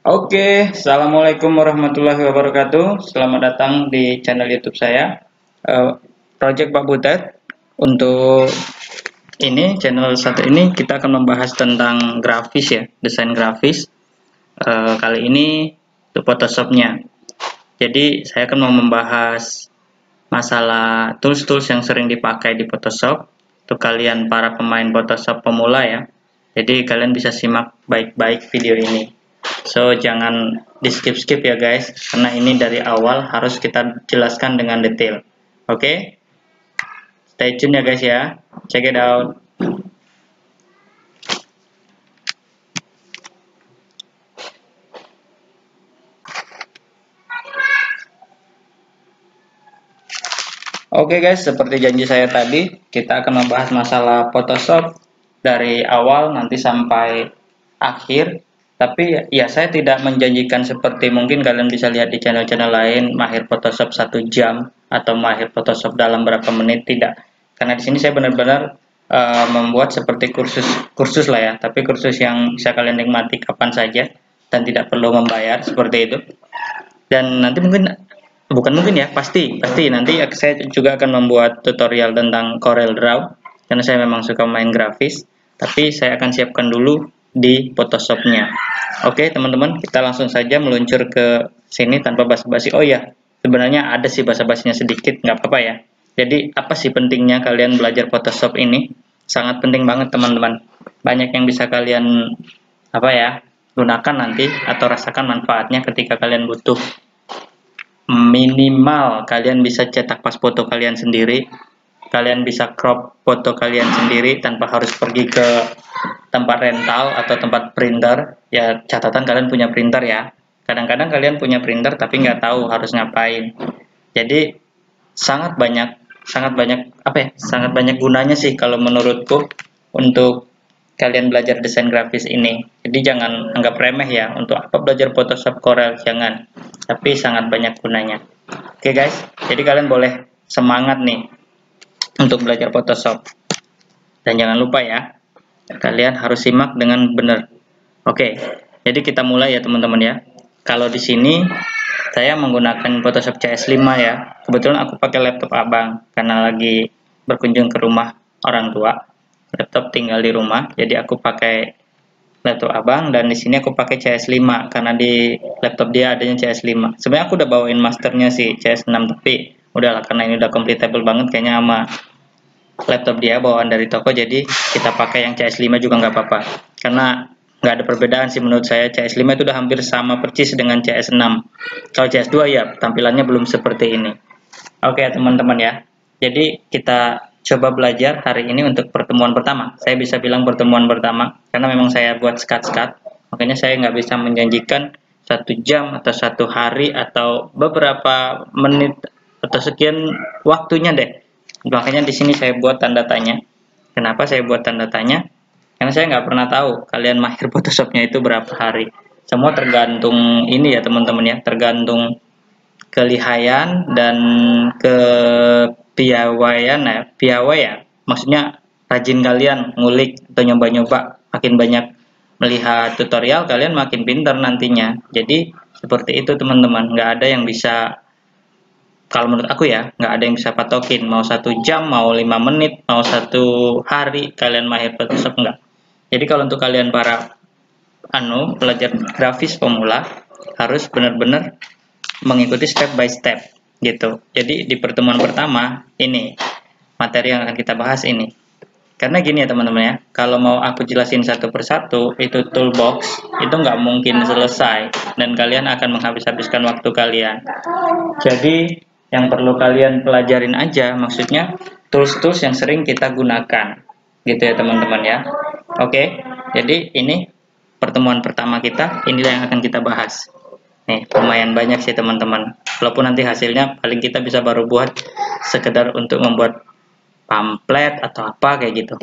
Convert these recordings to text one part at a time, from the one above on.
Oke, assalamualaikum warahmatullahi wabarakatuh. Selamat datang di channel YouTube saya, Project Pak Butet. Untuk channel satu ini kita akan membahas tentang grafis ya, desain grafis. Kali ini untuk Photoshopnya. Jadi saya akan mau membahas masalah tools-tools yang sering dipakai di Photoshop untuk kalian para pemain Photoshop pemula ya. Jadi kalian bisa simak baik-baik video ini. So jangan di skip-skip ya guys, karena ini dari awal harus kita jelaskan dengan detail. Oke, stay tune ya guys ya, check it out. Oke guys, seperti janji saya tadi, kita akan membahas masalah Photoshop dari awal nanti sampai akhir. Tapi ya saya tidak menjanjikan seperti mungkin kalian bisa lihat di channel-channel lain, mahir Photoshop 1 jam atau mahir Photoshop dalam berapa menit, tidak. Karena di sini saya benar-benar membuat seperti kursus lah ya, tapi kursus yang bisa kalian nikmati kapan saja dan tidak perlu membayar seperti itu. Dan nanti mungkin ya, pasti nanti saya juga akan membuat tutorial tentang Corel Draw karena saya memang suka main grafis, tapi saya akan siapkan dulu di Photoshopnya. Oke teman-teman, kita langsung saja meluncur ke sini tanpa basa-basi. Oh ya, sebenarnya ada sih basa-basinya sedikit, nggak apa-apa ya. Jadi apa sih pentingnya kalian belajar Photoshop ini? Sangat penting banget teman-teman. Banyak yang bisa kalian gunakan nanti atau rasakan manfaatnya ketika kalian butuh. Minimal kalian bisa cetak pas foto kalian sendiri, kalian bisa crop foto kalian sendiri tanpa harus pergi ke tempat rental atau tempat printer. Ya catatan kalian punya printer ya, kadang-kadang kalian punya printer tapi nggak tahu harus ngapain. Jadi sangat banyak sangat banyak gunanya sih kalau menurutku untuk kalian belajar desain grafis ini. Jadi jangan anggap remeh ya, untuk apa belajar Photoshop, Corel, jangan. Tapi sangat banyak gunanya. Oke guys, jadi kalian boleh semangat nih untuk belajar Photoshop. Dan jangan lupa ya, kalian harus simak dengan benar. Oke, jadi kita mulai ya teman-teman ya. Kalau di sini saya menggunakan Photoshop CS5 ya. Kebetulan aku pakai laptop abang karena lagi berkunjung ke rumah orang tua. Laptop tinggal di rumah, jadi aku pakai laptop abang, dan di sini aku pakai CS5 karena di laptop dia adanya CS5. Sebenarnya aku udah bawain masternya sih CS6, tapi udahlah karena ini udah compatible banget kayaknya sama laptop dia bawaan dari toko, jadi kita pakai yang CS5 juga nggak apa-apa. Karena nggak ada perbedaan sih menurut saya, CS5 itu udah hampir sama persis dengan CS6. Kalau CS2 ya tampilannya belum seperti ini. Oke teman-teman ya, jadi kita coba belajar hari ini untuk pertemuan pertama. Saya bisa bilang pertemuan pertama karena memang saya buat skat-skat, makanya saya nggak bisa menjanjikan 1 jam atau 1 hari atau beberapa menit atau sekian waktunya deh. Makanya di sini saya buat tanda tanya. Kenapa saya buat tanda tanya? Karena saya nggak pernah tahu kalian mahir Photoshopnya itu berapa hari. Semua tergantung ini ya teman-teman ya, tergantung kelihayan dan kepiawaian ya, piawai ya, maksudnya rajin kalian ngulik atau nyoba-nyoba, makin banyak melihat tutorial kalian makin pintar nantinya. Jadi seperti itu teman-teman, nggak ada yang bisa, kalau menurut aku ya, nggak ada yang bisa patokin mau 1 jam, mau 5 menit, mau 1 hari kalian mahir Photoshop, enggak. Jadi kalau untuk kalian para pelajar grafis pemula harus benar-benar mengikuti step by step gitu. Jadi di pertemuan pertama ini materi yang akan kita bahas ini. Karena gini ya teman-teman ya, kalau mau aku jelasin satu persatu itu toolbox itu nggak mungkin selesai dan kalian akan menghabis-habiskan waktu kalian. Jadi yang perlu kalian pelajarin aja, maksudnya tools-tools yang sering kita gunakan gitu ya teman-teman ya. Oke, jadi ini pertemuan pertama kita, inilah yang akan kita bahas. Nih, lumayan banyak sih teman-teman. Walaupun nanti hasilnya paling kita bisa baru buat sekedar untuk membuat pamflet atau apa kayak gitu.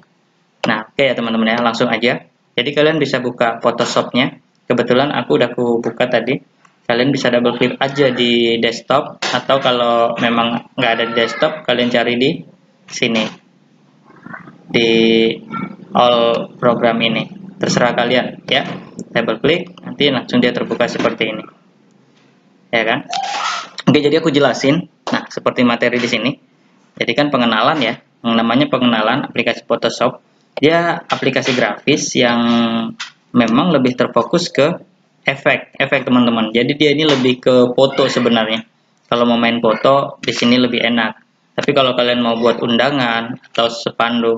Nah, oke ya teman-teman ya, langsung aja. Jadi kalian bisa buka Photoshopnya. Kebetulan aku udah buka tadi. Kalian bisa double klik aja di desktop, atau kalau memang nggak ada di desktop, kalian cari di sini di all program ini. terserah kalian ya. Double klik, nanti langsung dia terbuka seperti ini, ya kan? Oke, jadi aku jelasin. Nah, seperti materi di sini. Jadi kan pengenalan ya, yang namanya pengenalan aplikasi Photoshop. Dia aplikasi grafis yang memang lebih terfokus ke efek teman-teman. Jadi dia ini lebih ke foto sebenarnya. Kalau mau main foto di sini lebih enak. Tapi kalau kalian mau buat undangan atau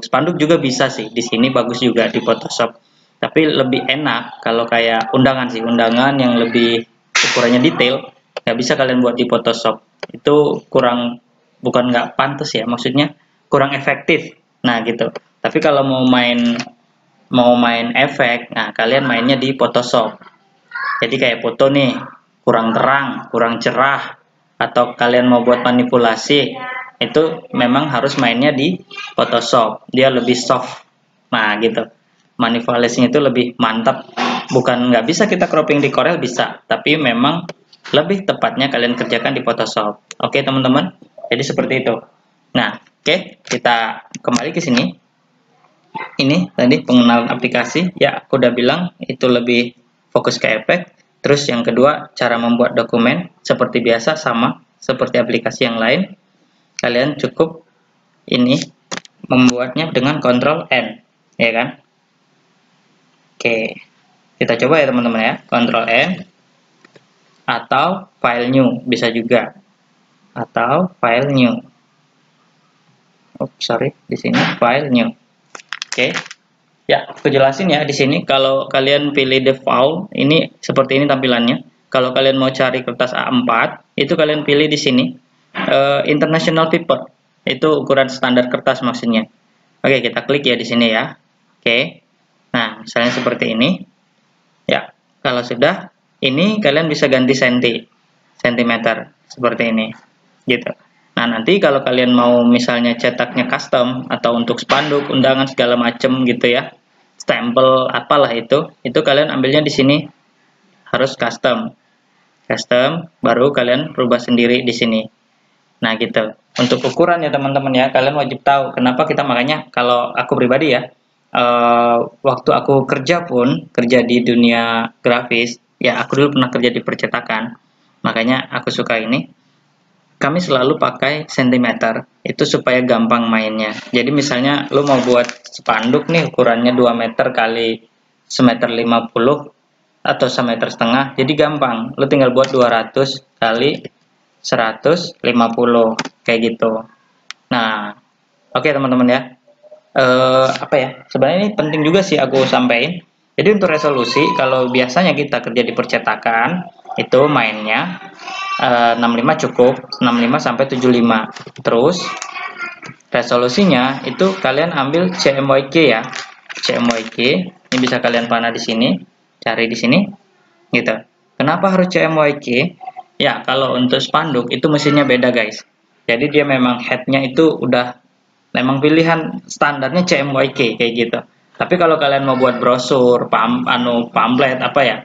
spanduk juga bisa sih. Di sini bagus juga di Photoshop. Tapi lebih enak kalau kayak undangan sih, undangan yang lebih ukurannya detail. Nggak bisa kalian buat di Photoshop. Itu kurang, bukan nggak pantas ya, maksudnya kurang efektif. Nah gitu. Tapi kalau mau main efek, nah kalian mainnya di Photoshop. Jadi kayak foto nih, kurang terang, kurang cerah, atau kalian mau buat manipulasi, itu memang harus mainnya di Photoshop. Dia lebih soft. Nah gitu. Manipulasinya itu lebih mantap. Bukan nggak bisa kita cropping di Corel, bisa, tapi memang lebih tepatnya kalian kerjakan di Photoshop. Oke teman-teman, jadi seperti itu. Nah, oke, kita kembali ke sini. Ini tadi pengenalan aplikasi, ya aku udah bilang itu lebih fokus ke efek. Terus yang kedua, cara membuat dokumen seperti biasa, sama seperti aplikasi yang lain. Kalian cukup ini membuatnya dengan Ctrl N, ya kan? Oke, kita coba ya teman-teman ya, Ctrl N, atau file new bisa juga, atau file new. Oh sorry, di sini file new. Oke, ya aku jelasin ya di sini. Kalau kalian pilih default, ini seperti ini tampilannya. Kalau kalian mau cari kertas A4, itu kalian pilih di sini International Paper. Itu ukuran standar kertas maksudnya. Oke, kita klik ya di sini ya. Oke, nah misalnya seperti ini. Ya, kalau sudah, ini kalian bisa ganti sentimeter seperti ini, gitu. Nah, nanti kalau kalian mau misalnya cetaknya custom atau untuk spanduk, undangan segala macem gitu ya, stempel apalah itu kalian ambilnya di sini harus custom, baru kalian rubah sendiri di sini. Nah, gitu. Untuk ukuran ya teman-teman ya, kalian wajib tahu. Kenapa kita makanya kalau aku pribadi ya, waktu aku kerja di dunia grafis, ya aku dulu pernah kerja di percetakan, makanya aku suka ini. Kami selalu pakai sentimeter, itu supaya gampang mainnya. Jadi misalnya lu mau buat spanduk nih ukurannya 2 meter kali 1,50 meter atau 1,5 meter, jadi gampang. Lu tinggal buat 200 kali 150 kayak gitu. Nah, oke teman-teman ya. Apa ya? Sebenarnya ini penting juga sih aku sampaikan. Jadi untuk resolusi, kalau biasanya kita kerja di percetakan itu mainnya 65 cukup, 65 sampai 75. Terus resolusinya itu kalian ambil CMYK ya. CMYK ini bisa kalian panah di sini, cari di sini gitu. Kenapa harus CMYK? Ya, kalau untuk spanduk itu mesinnya beda, guys. Jadi dia memang headnya itu udah memang pilihan standarnya CMYK kayak gitu. Tapi kalau kalian mau buat brosur, pamflet apa ya,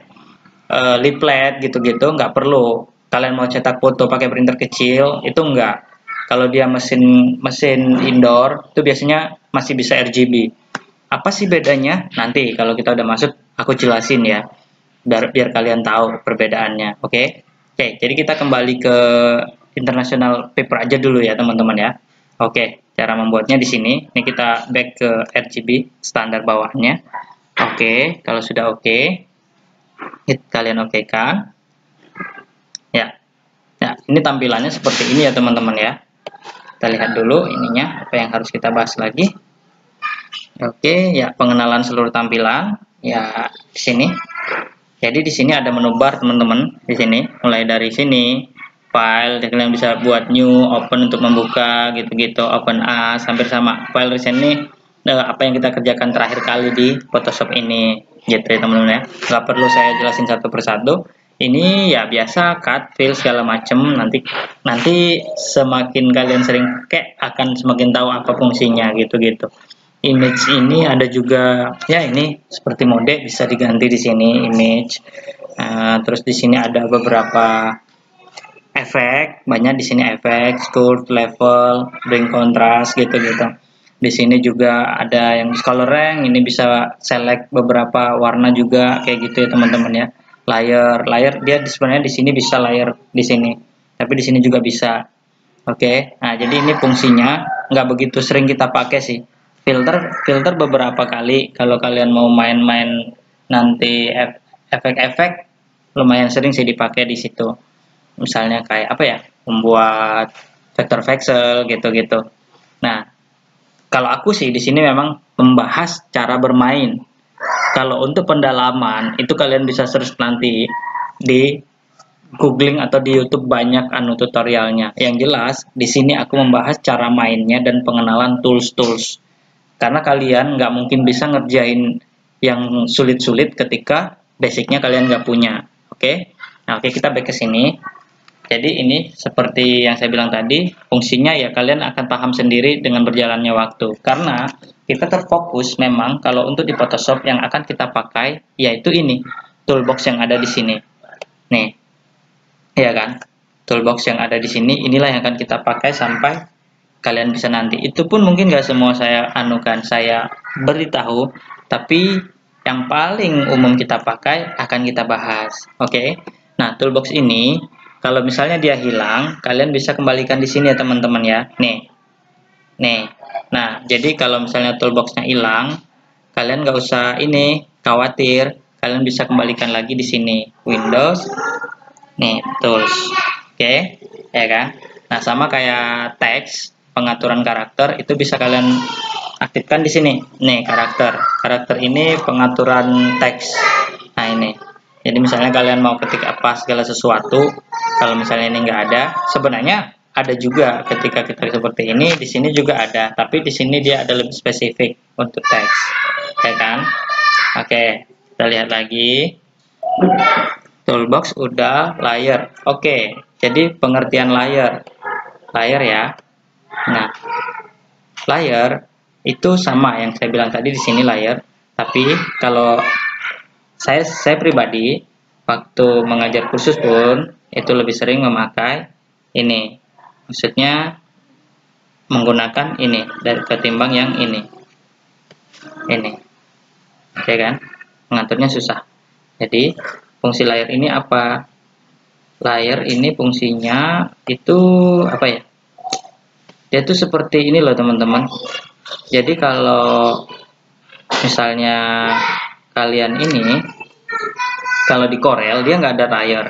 leaflet gitu-gitu, nggak perlu. Kalian mau cetak foto pakai printer kecil itu enggak. Kalau dia mesin indoor itu biasanya masih bisa RGB. Apa sih bedanya? Nanti kalau kita udah masuk aku jelasin ya, biar kalian tahu perbedaannya. Oke? Oke, jadi kita kembali ke International Paper aja dulu ya teman-teman ya. Oke, cara membuatnya di sini. Ini kita back ke RGB standar bawahnya. Oke, kalau sudah oke, kalian oke kan? Ya, ya ini tampilannya seperti ini ya teman-teman ya. Kita lihat dulu ininya apa yang harus kita bahas lagi. Oke, ya pengenalan seluruh tampilan ya di sini. Jadi di sini ada menu bar teman-teman di sini. Mulai dari sini file, kalian bisa buat new, open untuk membuka gitu-gitu, open as, hampir sama. File recent ini apa yang kita kerjakan terakhir kali di Photoshop ini gitu ya teman-teman ya. Nggak perlu saya jelasin satu persatu. Ini ya biasa cut, fill segala macem. Nanti semakin kalian sering pakai akan semakin tahu apa fungsinya gitu-gitu. Image ini ada juga ya, ini seperti mode bisa diganti di sini image. Terus di sini ada beberapa efek, banyak di sini efek, sculpt, level, bring contrast gitu-gitu. Di sini juga ada yang color rank, ini bisa select beberapa warna juga kayak gitu ya teman-teman ya. Layer dia sebenarnya di sini bisa layer di sini, tapi di sini juga bisa. Oke, nah jadi ini fungsinya nggak begitu sering kita pakai sih. Filter beberapa kali kalau kalian mau main-main nanti efek-efek lumayan sering sih dipakai di situ. Misalnya kayak apa ya, membuat vector voxel gitu-gitu. Nah, kalau aku sih di sini memang membahas cara bermain. Kalau untuk pendalaman itu kalian bisa search nanti di googling atau di YouTube, banyak tutorialnya. Yang jelas di sini aku membahas cara mainnya dan pengenalan tools-tools. Karena kalian nggak mungkin bisa ngerjain yang sulit-sulit ketika basicnya kalian nggak punya. Oke? Nah, oke, kita back ke sini. Jadi ini seperti yang saya bilang tadi, fungsinya ya kalian akan paham sendiri dengan berjalannya waktu. Karena kita terfokus memang kalau untuk di Photoshop yang akan kita pakai yaitu ini, toolbox yang ada di sini. Nih, ya kan? Toolbox yang ada di sini inilah yang akan kita pakai sampai kalian bisa nanti. Itu pun mungkin nggak semua saya saya beritahu, tapi yang paling umum kita pakai akan kita bahas. Oke? Nah, toolbox ini kalau misalnya dia hilang, kalian bisa kembalikan di sini ya teman-teman ya. Nih. Nah, jadi kalau misalnya toolboxnya hilang, kalian nggak usah ini khawatir. Kalian bisa kembalikan lagi di sini. Windows, nih tools. Oke, ya kan? Nah, sama kayak teks, pengaturan karakter itu bisa kalian aktifkan di sini. Nih, karakter ini pengaturan teks. Nah, ini. Jadi misalnya kalian mau ketik apa segala sesuatu, kalau misalnya ini nggak ada, sebenarnya ada juga ketika kita seperti ini, di sini juga ada, tapi di sini dia ada lebih spesifik untuk teks, ya kan? Oke, kita lihat lagi. Toolbox udah, layer. Oke, jadi pengertian layer ya. Nah, layer itu sama yang saya bilang tadi di sini layer, tapi kalau saya pribadi waktu mengajar kursus pun itu lebih sering memakai ini, maksudnya menggunakan ini dari ketimbang yang ini, oke kan? Mengaturnya susah. Jadi fungsi layer ini apa? Layer ini fungsinya itu apa ya? Dia tuh seperti ini loh teman-teman. Jadi kalau misalnya kalian ini, kalau di Corel dia nggak ada layer.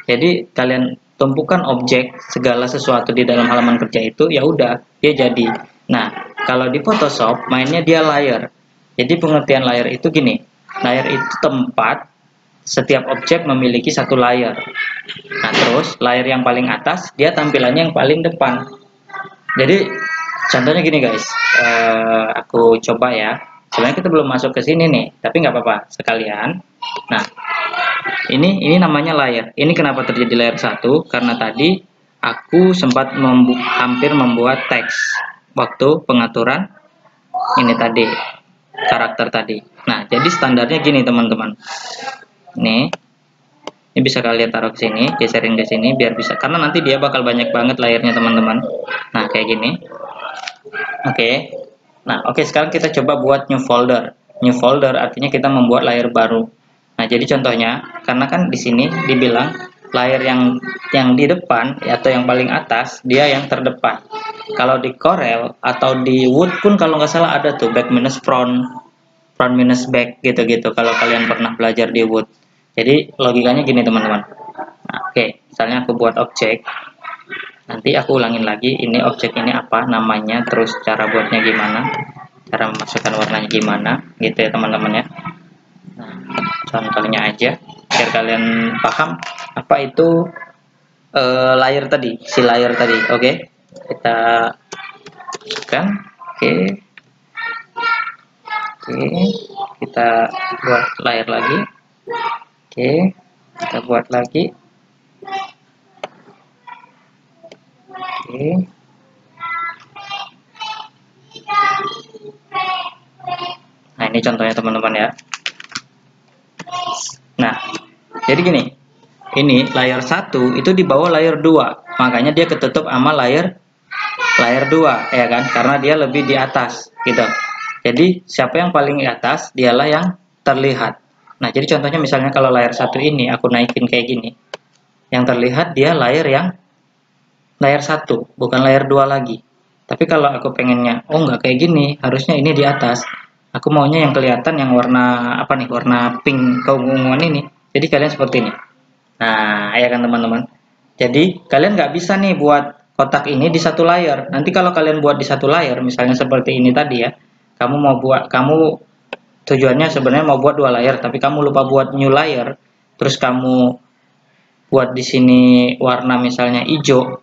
Jadi kalian tumpukan objek segala sesuatu di dalam halaman kerja itu, ya udah dia jadi. Nah, kalau di Photoshop mainnya dia layer. Jadi pengertian layer itu gini. Layer itu tempat setiap objek memiliki satu layer. Nah, terus layer yang paling atas dia tampilannya yang paling depan. Jadi contohnya gini guys, aku coba ya. Sebenarnya kita belum masuk ke sini nih, tapi nggak apa-apa sekalian. Nah, ini namanya layer. Ini kenapa terjadi layer 1? Karena tadi aku sempat hampir membuat teks waktu pengaturan ini tadi, karakter tadi. Nah, jadi standarnya gini teman-teman. Ini bisa kalian taruh ke sini, geserin ke sini biar bisa, karena nanti dia bakal banyak banget layernya teman-teman. Nah, kayak gini. Oke. Nah, oke, sekarang kita coba buat new folder. New folder artinya kita membuat layer baru. Nah, jadi contohnya, karena kan di sini dibilang layer yang di depan atau yang paling atas dia yang terdepan. Kalau di Corel atau di Wood pun kalau nggak salah ada tuh back minus front, front minus back gitu-gitu. Kalau kalian pernah belajar di Wood. Jadi logikanya gini teman-teman. Nah, oke, misalnya aku buat objek. Nanti aku ulangin lagi, ini objek ini apa namanya, terus cara buatnya gimana, cara memasukkan warnanya gimana, gitu ya teman-teman ya. Nah, contohnya aja, biar kalian paham apa itu layer tadi, si layer tadi. Oke, kita masukkan, oke, kita buat layer lagi, oke, kita buat lagi. Oke. Nah, ini contohnya teman-teman ya. Nah, jadi gini. Ini layer 1 itu di bawah layer 2. Makanya dia ketutup sama layer layer 2 ya kan, karena dia lebih di atas gitu. Jadi siapa yang paling di atas dialah yang terlihat. Nah, jadi contohnya misalnya kalau layer 1 ini aku naikin kayak gini, yang terlihat dia layer 1, bukan layer 2 lagi. Tapi kalau aku pengennya, oh nggak kayak gini, harusnya ini di atas. Aku maunya yang kelihatan yang warna apa nih, warna pink keunguan ini. Jadi kalian seperti ini. Nah, ya kan teman-teman. Jadi kalian nggak bisa nih buat kotak ini di satu layer. Nanti kalau kalian buat di satu layer, misalnya seperti ini tadi ya, kamu tujuannya sebenarnya mau buat 2 layer, tapi kamu lupa buat new layer, terus kamu buat di sini warna misalnya hijau,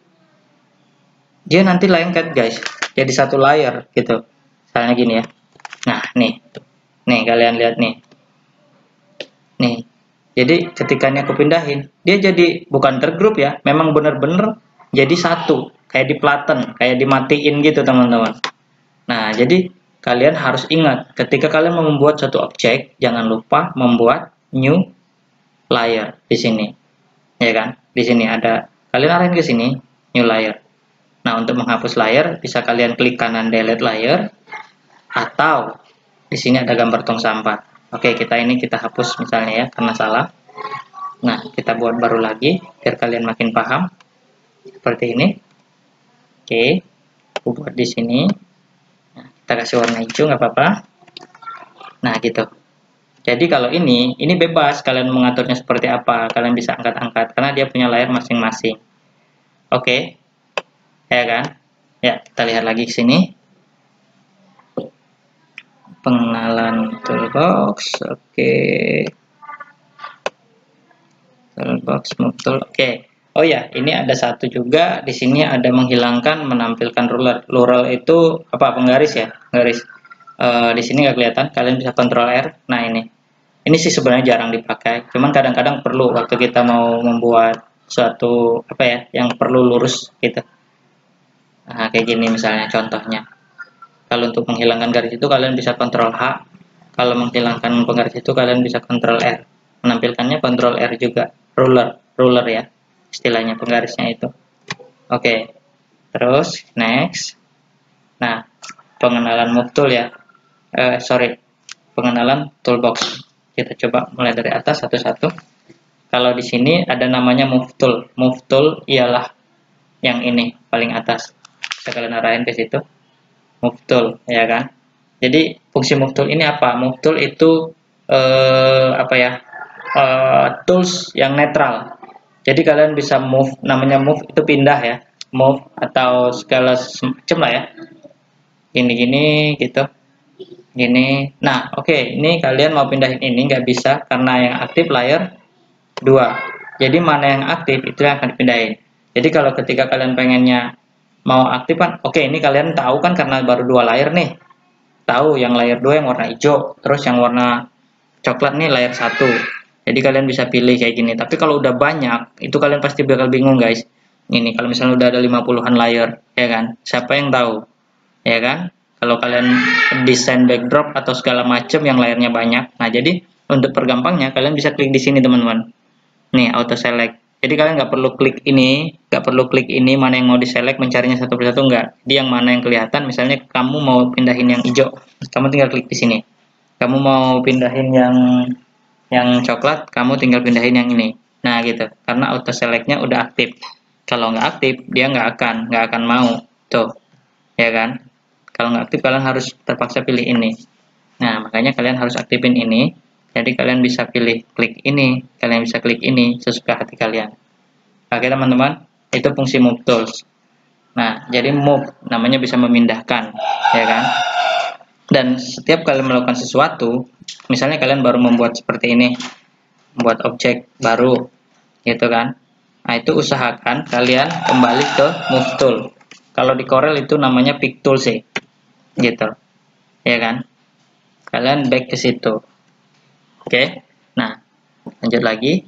dia nanti lengket guys, jadi satu layer gitu. Misalnya gini ya. Nah, nih kalian lihat nih. Jadi ketika ini aku pindahin, dia jadi bukan tergrup ya, memang bener-bener jadi satu, kayak di flatten, kayak dimatiin gitu teman-teman. Nah, jadi kalian harus ingat ketika kalian membuat satu objek, jangan lupa membuat new layer di sini. Ya kan? Di sini ada, kalian arahin ke sini, new layer. Nah, untuk menghapus layer bisa kalian klik kanan delete layer, atau di sini ada gambar tong sampah. Oke, kita hapus misalnya ya karena salah. Nah, kita buat baru lagi biar kalian makin paham. Seperti ini. Oke, aku buat di sini. Nah, kita kasih warna hijau nggak apa-apa. Nah, gitu. Jadi kalau ini bebas kalian mengaturnya seperti apa. Kalian bisa angkat-angkat karena dia punya layer masing-masing. Oke. Ya kan? Ya, kita lihat lagi ke sini. Pengenalan toolbox. Oke. Toolbox move tool. Oke. Oh ya, ini ada satu juga di sini ada menghilangkan menampilkan ruler. Ruler itu apa? Penggaris ya, penggaris. Di sini nggak kelihatan. Kalian bisa Ctrl R. Nah ini. Ini sih sebenarnya jarang dipakai. Cuman kadang-kadang perlu waktu kita mau membuat suatu apa ya, yang perlu lurus gitu. Nah, kayak gini misalnya contohnya. Kalau untuk menghilangkan garis itu kalian bisa Ctrl H. Kalau menghilangkan penggaris itu kalian bisa Ctrl R. Menampilkannya Ctrl R juga. Ruler ya. Istilahnya penggarisnya itu. Oke. Terus next. Nah, pengenalan move tool ya. Pengenalan toolbox. Kita coba mulai dari atas satu-satu. Kalau di sini ada namanya move tool. Move tool ialah yang ini paling atas. Bisa kalian arahin ke situ. Move tool, ya kan? Jadi fungsi move tool ini apa? Move tool itu apa ya? Tools yang netral. Jadi kalian bisa move, namanya move itu pindah ya. Move atau segala macam lah ya. Gini-gini gitu. Gini. Nah, oke, ini kalian mau pindahin ini nggak bisa karena yang aktif layer 2. Jadi mana yang aktif itu yang akan dipindahin. Jadi kalau ketika kalian pengennya mau aktif kan, oke, ini kalian tahu kan karena baru 2 layer nih. Tahu yang layer 2 yang warna hijau, terus yang warna coklat nih layer 1. Jadi kalian bisa pilih kayak gini. Tapi kalau udah banyak, itu kalian pasti bakal bingung guys. Ini kalau misalnya udah ada 50-an layer, ya kan? Siapa yang tahu? Ya kan? Kalau kalian desain backdrop atau segala macam yang layarnya banyak. Nah, jadi untuk pergampangnya kalian bisa klik di sini teman-teman. Nih, auto select. Jadi kalian nggak perlu klik ini, mana yang mau diselect, mencarinya satu persatu enggak. Jadi yang mana yang kelihatan, misalnya kamu mau pindahin yang hijau, kamu tinggal klik di sini. Kamu mau pindahin yang coklat, kamu tinggal pindahin yang ini. Nah, gitu. Karena auto selectnya udah aktif. Kalau nggak aktif, dia nggak akan mau. Tuh, ya kan? Kalau nggak aktif, kalian harus terpaksa pilih ini. Nah, makanya kalian harus aktifin ini. Jadi kalian bisa pilih klik ini, kalian bisa klik ini sesuka hati kalian. Oke teman-teman, itu fungsi move tools. Nah, jadi move namanya bisa memindahkan, ya kan? Dan setiap kalian melakukan sesuatu, misalnya kalian baru membuat seperti ini, membuat objek baru, gitu kan? Nah, itu usahakan kalian kembali ke move tool. Kalau di Corel itu namanya pick tool sih, gitu, ya kan? Kalian back ke situ. Oke, nah lanjut lagi.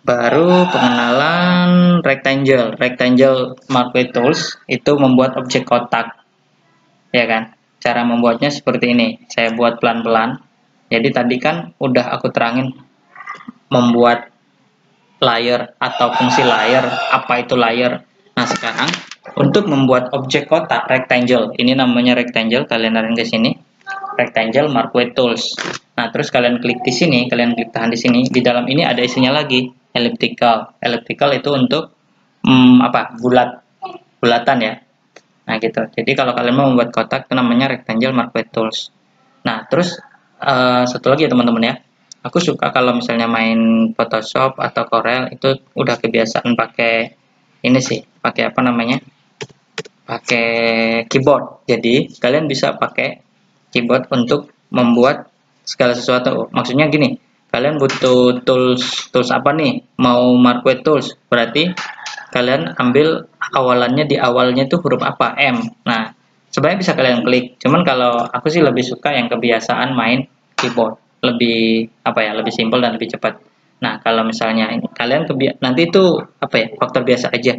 Baru pengenalan rectangle marquee tools itu membuat objek kotak, ya kan? Cara membuatnya seperti ini. Saya buat pelan-pelan. Jadi tadi kan udah aku terangin membuat layer atau fungsi layer, apa itu layer. Nah sekarang Untuk membuat objek kotak rectangle, ini namanya rectangle, kalian arahin ke sini. Rectangle Marquee Tools. Nah, terus kalian klik di sini, kalian klik tahan di sini. Di dalam ini ada isinya lagi, elliptical. Elliptical itu untuk bulatan ya. Nah, gitu. Jadi kalau kalian mau membuat kotak itu namanya rectangle Marquee Tools. Nah, terus satu lagi ya teman-teman ya. Aku suka kalau misalnya main Photoshop atau Corel itu udah kebiasaan pakai ini sih, pakai apa namanya? Pakai keyboard. Jadi, kalian bisa pakai keyboard untuk membuat segala sesuatu. Maksudnya gini, kalian butuh tools apa nih? Mau Marquee Tools, berarti kalian ambil awalannya di awalnya itu huruf apa? M. Nah, sebenarnya bisa kalian klik. Cuman kalau aku sih lebih suka yang kebiasaan main keyboard. Lebih lebih simpel dan lebih cepat. Nah, kalau misalnya ini kalian nanti itu faktor biasa aja.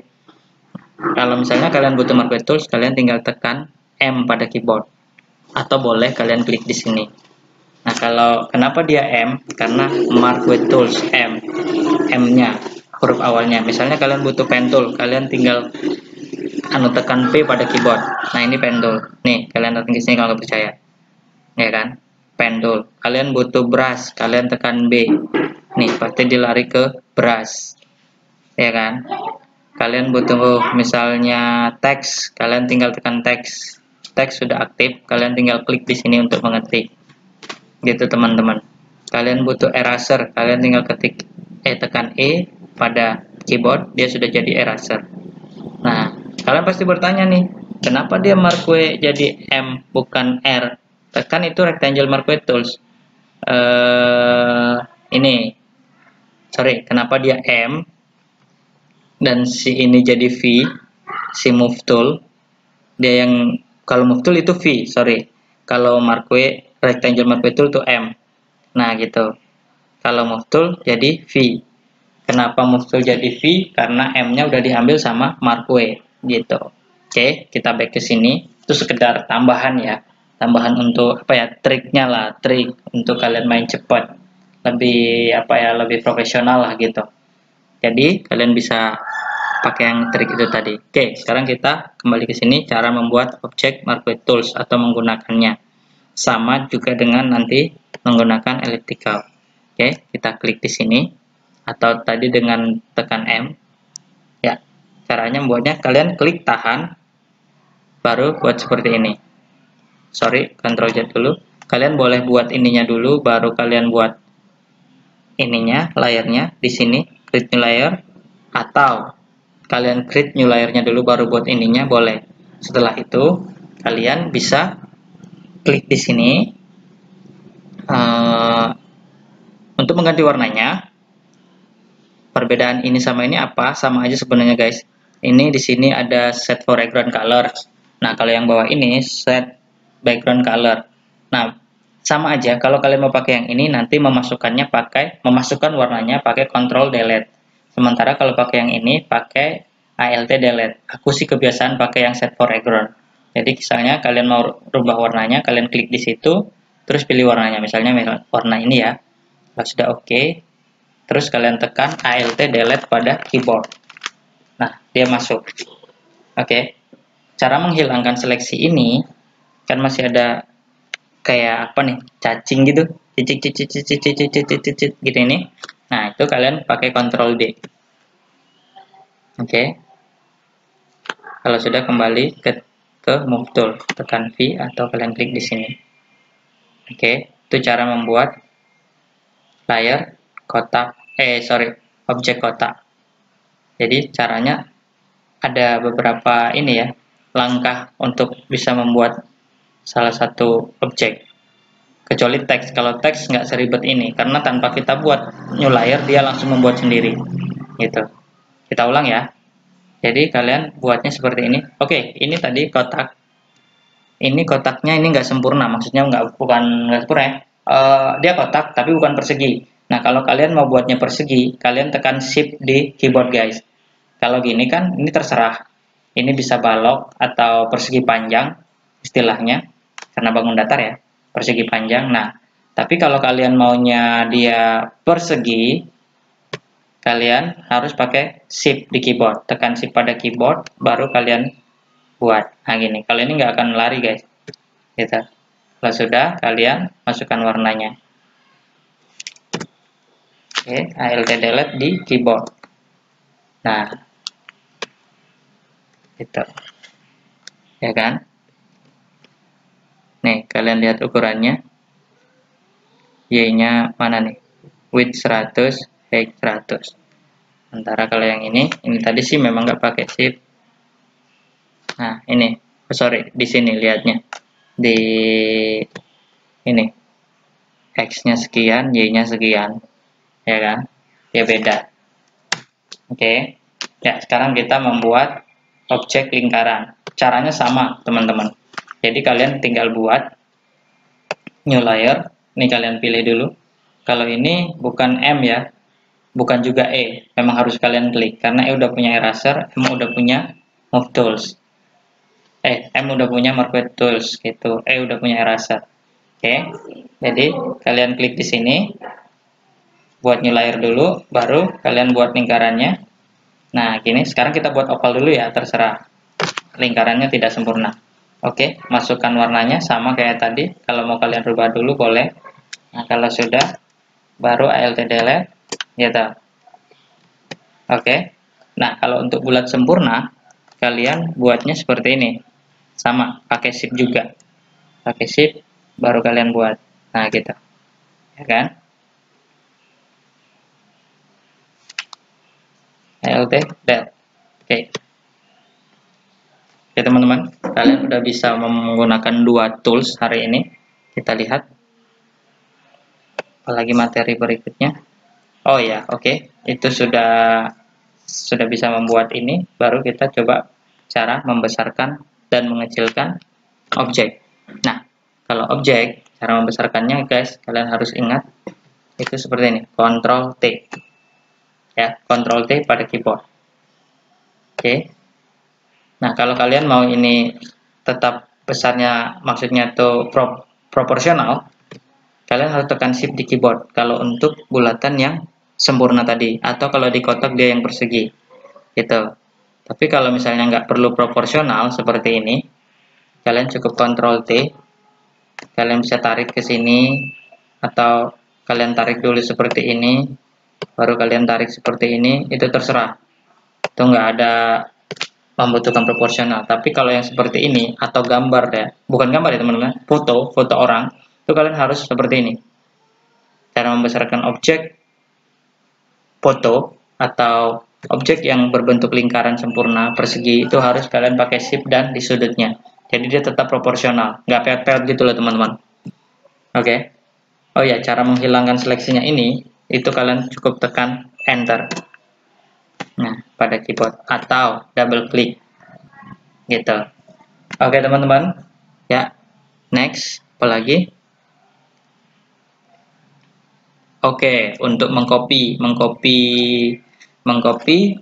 Kalau misalnya kalian butuh Marquee Tools, kalian tinggal tekan M pada keyboard. Atau boleh kalian klik di sini. Nah, kalau kenapa dia M? Karena Marquee Tools M. M-nya huruf awalnya. Misalnya kalian butuh pen tool, kalian tinggal tekan P pada keyboard. Nah, ini pen tool. Nih, kalian datang ke sini kalau nggak percaya. Ya kan? Pen tool. Kalian butuh brush, kalian tekan B. Nih, pasti dilari ke brush. Ya kan? Kalian butuh misalnya teks, kalian tinggal tekan teks. Teks sudah aktif, kalian tinggal klik di sini untuk mengetik. Gitu teman-teman. Kalian butuh eraser, kalian tinggal tekan E pada keyboard, dia sudah jadi eraser. Nah, kalian pasti bertanya nih, kenapa dia Marquee jadi M bukan R? Tekan itu rectangle Marquee Tools. Kenapa dia M dan si ini jadi V, si move tool. Dia yang kalau move tool itu V, Kalau rectangle Marquee tool itu M. Nah, gitu. Kalau move tool jadi V. Kenapa move tool jadi V? Karena M-nya udah diambil sama Marquee, gitu. Oke, kita back ke sini. Itu sekedar tambahan ya. Tambahan untuk triknya lah, trik untuk kalian main cepat. Lebih lebih profesional lah gitu. Jadi, kalian bisa pakai yang trik itu tadi. Oke, sekarang kita kembali ke sini cara membuat objek Marquee Tools atau menggunakannya. Sama juga dengan nanti menggunakan elliptical. Oke, kita klik di sini atau tadi dengan tekan M. Ya, caranya membuatnya kalian klik tahan baru buat seperti ini. Ctrl Z dulu. Kalian boleh buat ininya dulu baru kalian buat ininya, layarnya di sini, create new layer, atau kalian create new layernya dulu baru buat ininya, boleh. Setelah itu kalian bisa klik di sini untuk mengganti warnanya. Perbedaan ini sama ini apa? Sama aja sebenarnya guys. Ini di sini ada set foreground color. Nah, kalau yang bawah ini set background color. Nah, sama aja. Kalau kalian mau pakai yang ini, nanti memasukkan warnanya pakai Ctrl Delete. Sementara kalau pakai yang ini, pakai Alt Delete. Aku sih kebiasaan pakai yang set foreground. Jadi misalnya kalian mau rubah warnanya, kalian klik di situ, terus pilih warnanya. Misalnya warna ini ya. Kalau sudah oke, terus kalian tekan Alt Delete pada keyboard. Nah, dia masuk. Oke. Cara menghilangkan seleksi ini kan masih ada kayak cacing gitu, cicit gitu ini. Nah, itu kalian pakai Ctrl D. Oke. Kalau sudah kembali ke move tool, tekan V atau kalian klik di sini. Oke, itu cara membuat layar kotak, objek kotak. Jadi caranya ada beberapa langkah untuk bisa membuat salah satu objek. Kecuali teks, kalau teks nggak seribet ini, karena tanpa kita buat new layer dia langsung membuat sendiri. Gitu. Kita ulang ya. Jadi kalian buatnya seperti ini. Oke, ini tadi kotak. Ini kotaknya ini nggak sempurna, maksudnya bukan nggak sempurna ya. Dia kotak tapi bukan persegi. Nah, kalau kalian mau buatnya persegi, kalian tekan Shift di keyboard guys. Kalau gini kan, ini terserah. Ini bisa balok atau persegi panjang, istilahnya, karena bangun datar ya, persegi panjang. Nah, tapi kalau kalian maunya dia persegi, kalian harus pakai shift di keyboard, tekan shift pada keyboard, baru kalian buat. Nah gini, kalau ini nggak akan lari guys, gitu. Kalau sudah, kalian masukkan warnanya. Oke, Alt delete di keyboard. Nah, gitu, ya kan? Nih, kalian lihat ukurannya. Y-nya mana nih? Width 100, height 100. Sementara kalau yang ini tadi sih memang nggak pakai shift. Nah, ini, sorry, di sini lihatnya. Di ini, X-nya sekian, Y-nya sekian. Ya kan? Ya beda. Oke. Ya, sekarang kita membuat objek lingkaran. Caranya sama, teman-teman. Jadi kalian tinggal buat new layer. Ini kalian pilih dulu. Kalau ini bukan M ya, bukan juga E. Memang harus kalian klik karena E udah punya eraser, M udah punya move tools. M udah punya marquee tools gitu. E udah punya eraser. Oke. Jadi kalian klik di sini. Buat new layer dulu, baru kalian buat lingkarannya. Nah, gini, sekarang kita buat oval dulu ya, terserah. Lingkarannya tidak sempurna. Oke, masukkan warnanya sama kayak tadi. Kalau mau kalian rubah dulu boleh. Nah, kalau sudah, baru Alt delete, gitu. Oke. Nah, kalau untuk bulat sempurna, kalian buatnya seperti ini. Sama, pakai shift juga. Pakai shift, baru kalian buat. Nah, gitu. Ya kan? Alt delete. Oke. Oke teman-teman, kalian udah bisa menggunakan dua tools hari ini. Kita lihat. Apalagi materi berikutnya. Oh ya, oke. Itu sudah bisa membuat ini. Baru kita coba cara membesarkan dan mengecilkan objek. Nah, kalau objek, cara membesarkannya guys, kalian harus ingat itu seperti ini, Ctrl T. Ya, Ctrl T pada keyboard. Oke. Nah, kalau kalian mau ini tetap besarnya, maksudnya tuh proporsional, kalian harus tekan shift di keyboard kalau untuk bulatan yang sempurna tadi, atau kalau di kotak dia yang persegi gitu. Tapi kalau misalnya nggak perlu proporsional seperti ini, kalian cukup Ctrl T, kalian bisa tarik ke sini, atau kalian tarik dulu seperti ini, baru kalian tarik seperti ini, itu terserah. Itu nggak ada membutuhkan proporsional. Tapi kalau yang seperti ini atau gambar ya, bukan gambar ya teman-teman, foto orang, itu kalian harus seperti ini. Cara membesarkan objek foto atau objek yang berbentuk lingkaran sempurna persegi itu harus kalian pakai shift dan di sudutnya. Jadi dia tetap proporsional, nggak peot-peot gitu loh teman-teman. Oke. Oh ya, cara menghilangkan seleksinya ini itu kalian cukup tekan enter. Nah, pada keyboard atau double klik gitu. Oke teman-teman, ya, next apalagi? Oke, untuk mengcopy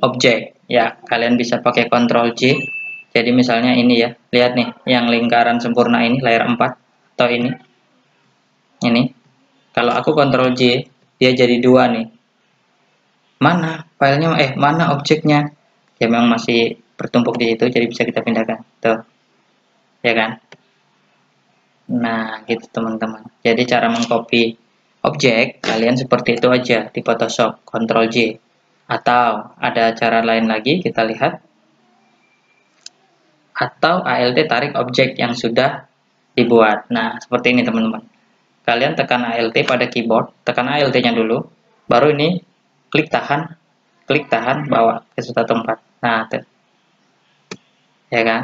objek, ya kalian bisa pakai Ctrl J. Jadi misalnya ini ya, lihat nih, yang lingkaran sempurna ini layer 4 atau ini. Kalau aku Ctrl J, dia jadi dua nih. Mana filenya? Mana objeknya? Ya memang masih bertumpuk di situ, jadi bisa kita pindahkan. Tuh, ya kan? Nah, gitu teman-teman. Jadi cara mengcopy objek kalian seperti itu aja di Photoshop, Ctrl J. Atau ada cara lain lagi, kita lihat. Atau Alt tarik objek yang sudah dibuat. Nah, seperti ini teman-teman. Kalian tekan Alt pada keyboard, tekan Alt-nya dulu, baru ini klik tahan, bawa ke suatu tempat. Nah, tuh. Ya kan?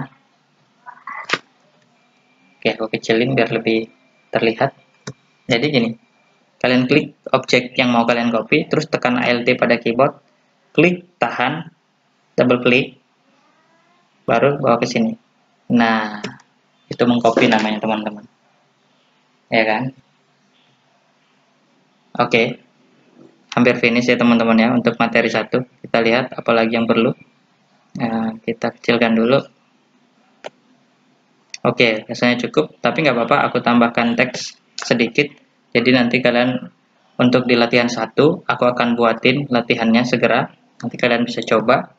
Oke, aku kecilin biar lebih terlihat. Jadi gini, kalian klik objek yang mau kalian copy, terus tekan Alt pada keyboard, klik tahan, double klik, baru bawa ke sini. Nah, itu mengcopy namanya teman-teman. Ya kan? Oke. Hampir finish ya teman-teman ya untuk materi 1. Kita lihat apalagi yang perlu. Nah, kita kecilkan dulu. Oke, rasanya cukup, tapi nggak apa-apa aku tambahkan teks sedikit. Jadi nanti kalian untuk di latihan 1 aku akan buatin latihannya segera, nanti kalian bisa coba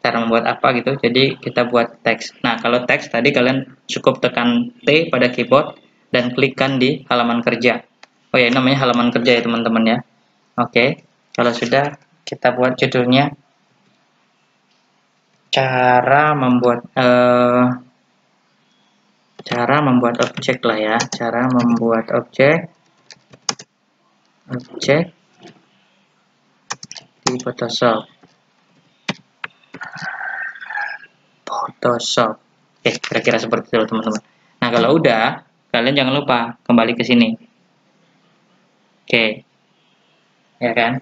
cara membuat apa gitu. Jadi kita buat teks. Nah, kalau teks tadi kalian cukup tekan T pada keyboard dan klikkan di halaman kerja. Oh ya, ini namanya halaman kerja ya teman-teman ya. Oke, kalau sudah kita buat judulnya cara membuat objek lah ya, cara membuat objek di Photoshop. Kira-kira seperti itu teman-teman. Nah, kalau udah, kalian jangan lupa kembali ke sini. Oke, ya kan?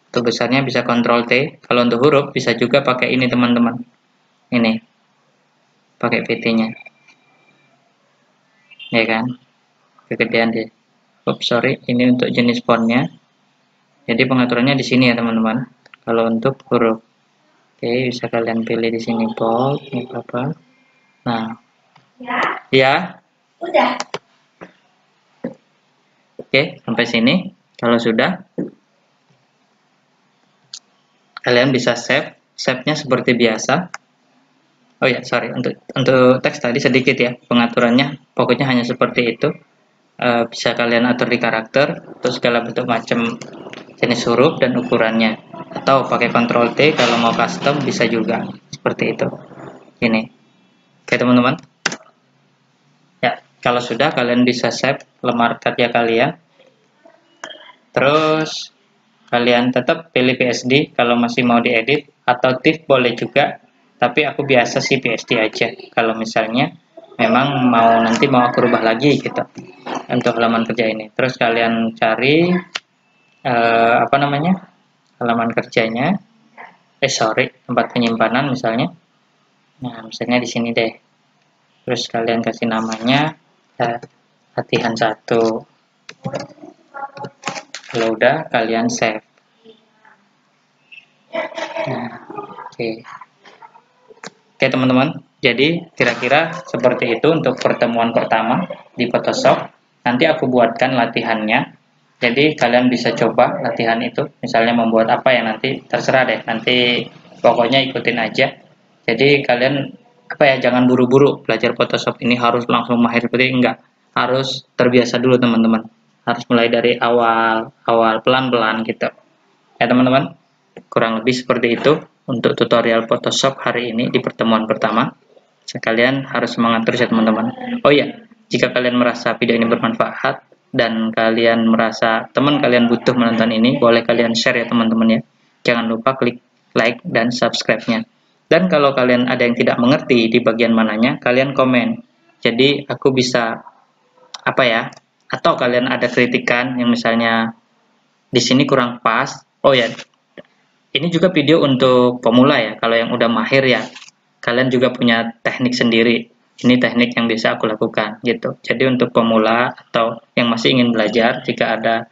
Untuk besarnya bisa Ctrl T. Kalau untuk huruf bisa juga pakai ini teman-teman. Ini, pakai PT-nya, ya kan? Kegedean deh. Sorry, ini untuk jenis fontnya. Jadi pengaturannya di sini ya teman-teman. Kalau untuk huruf, oke, bisa kalian pilih di sini bold, ini apa? Nah, ya, udah. Oke, sampai sini. Kalau sudah, kalian bisa save. Save-nya seperti biasa. Oh ya, sorry, untuk teks tadi sedikit ya pengaturannya. Pokoknya hanya seperti itu. Bisa kalian atur di karakter, terus segala bentuk macam jenis huruf dan ukurannya. Atau pakai Ctrl T kalau mau custom bisa juga seperti itu. Ini, oke teman-teman. Ya, kalau sudah kalian bisa save lembar karya kalian. Terus kalian tetap pilih PSD kalau masih mau diedit, atau TIFF boleh juga. Tapi aku biasa sih PSD aja. Kalau misalnya memang nanti mau aku rubah lagi gitu untuk halaman kerja ini. Terus kalian cari halaman kerjanya. Tempat penyimpanan misalnya. Nah, misalnya di sini deh. Terus kalian kasih namanya latihan 1. Kalau udah kalian save. Nah, Oke teman-teman, jadi kira-kira seperti itu untuk pertemuan pertama di Photoshop. Nanti aku buatkan latihannya, jadi kalian bisa coba latihan itu. Misalnya membuat apa ya, nanti terserah deh, nanti pokoknya ikutin aja. Jadi kalian jangan buru-buru belajar Photoshop ini harus langsung mahir seperti enggak. Harus terbiasa dulu teman-teman. Harus mulai dari awal pelan-pelan gitu. Ya teman-teman, kurang lebih seperti itu untuk tutorial Photoshop hari ini di pertemuan pertama. Kalian harus semangat terus ya teman-teman. Oh iya, jika kalian merasa video ini bermanfaat dan kalian merasa teman kalian butuh menonton ini, boleh kalian share ya teman-teman ya. Jangan lupa klik like dan subscribe-nya. Dan kalau kalian ada yang tidak mengerti di bagian mananya, kalian komen. Jadi aku bisa atau kalian ada kritikan yang misalnya di sini kurang pas. Oh ya, ini juga video untuk pemula ya. Kalau yang udah mahir ya, kalian juga punya teknik sendiri. Ini teknik yang bisa aku lakukan gitu. Jadi untuk pemula atau yang masih ingin belajar, jika ada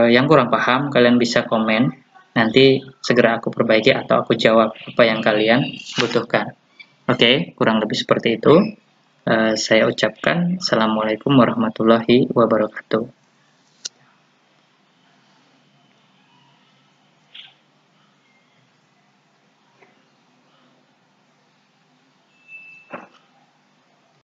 yang kurang paham, kalian bisa komen. Nanti segera aku perbaiki atau aku jawab apa yang kalian butuhkan. Oke, kurang lebih seperti itu. Saya ucapkan Assalamualaikum warahmatullahi wabarakatuh.